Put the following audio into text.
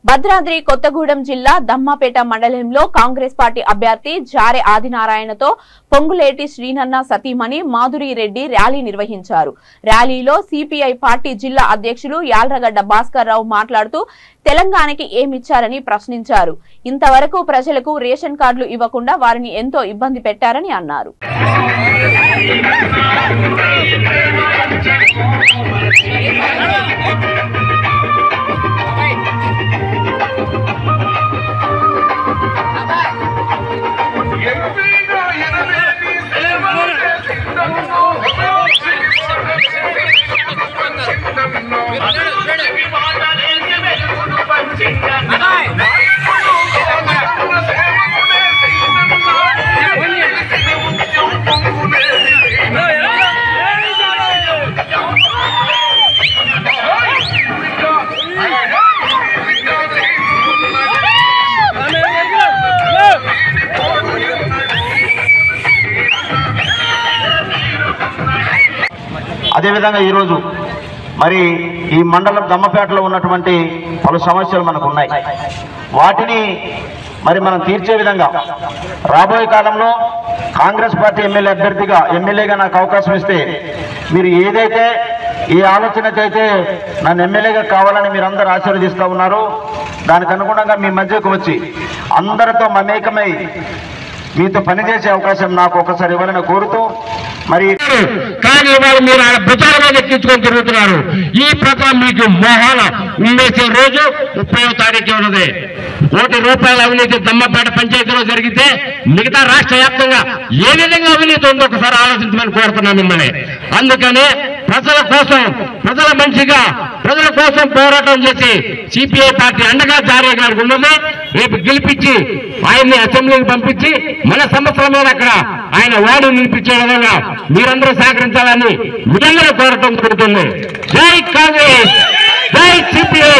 భద్రాద్రి కొత్తగూడెం జిల్లా దమ్మాపేట మండలంలో కాంగ్రెస్ పార్టీ అభ్యర్థి జారె ఆదినారాయణతో పొంగులేటి శ్రీనన్న సతీమణి మాధురి రెడ్డి ర్యాలీ నిర్వహించారు. ర్యాలీలో సిపిఐ పార్టీ జిల్లా అధ్యక్షులు యాల్రగడ్డ భాస్కర్ రావు మాట్లాడుతూ తెలంగాణకి ఏమిచ్చారని ప్రశ్నించారు. ఇంతవరకు ప్రజలకు రేషన్ కార్డులు ఇవ్వకుండా వారిని ఎంతో ఇబ్బంది పెట్టారని అన్నారు. అదేవిధంగా ఈరోజు మరి ఈ మండలం దమ్మపేటలో ఉన్నటువంటి పలు సమస్యలు మనకు ఉన్నాయి. వాటిని మరి మనం తీర్చే విధంగా రాబోయే కాలంలో కాంగ్రెస్ పార్టీ ఎమ్మెల్యేగా నాకు అవకాశం ఇస్తే మీరు ఏదైతే ఈ ఆలోచనకైతే నన్ను ఎమ్మెల్యేగా కావాలని మీరందరూ ఆశీర్వదిస్తూ ఉన్నారో దానికి అనుగుణంగా మీ మధ్యకు వచ్చి అందరితో మమేకమై మీతో పనిచేసే అవకాశం నాకు ఒకసారి ఇవ్వాలని కోరుతూ మరి కానీ వాళ్ళు మీరు ఆయన ప్రచారంగా ఎక్కించుకొని తిరుగుతున్నారు. ఈ ప్రకారం మీకు మోహాల ఉండేసే రోజు 30వ తారీఖు ఉన్నది. ₹1 అవినీతి దమ్మపేట పంచాయతీలో జరిగితే మిగతా రాష్ట్ర వ్యాప్తంగా ఏ విధంగా అవినీతి ఉందో ఒకసారి ఆలోచించమని కోరుతున్నాం మిమ్మల్ని. అందుకని ప్రజల కోసం ప్రజల మంచిగా ప్రజల కోసం పోరాటం చేసి సిపిఐ పార్టీ అండగా జారే గారికి ఉన్నది. రేపు గెలిపించి ఆయన్ని అసెంబ్లీకి పంపించి మన సమస్యల మీద అక్కడ ఆయన వాడు నిలిపించే విధంగా మీరందరూ సహకరించాలని మీరందరూ కోరటం జరుగుతుంది. జై కాంగ్రెస్, జై సిపిఐ.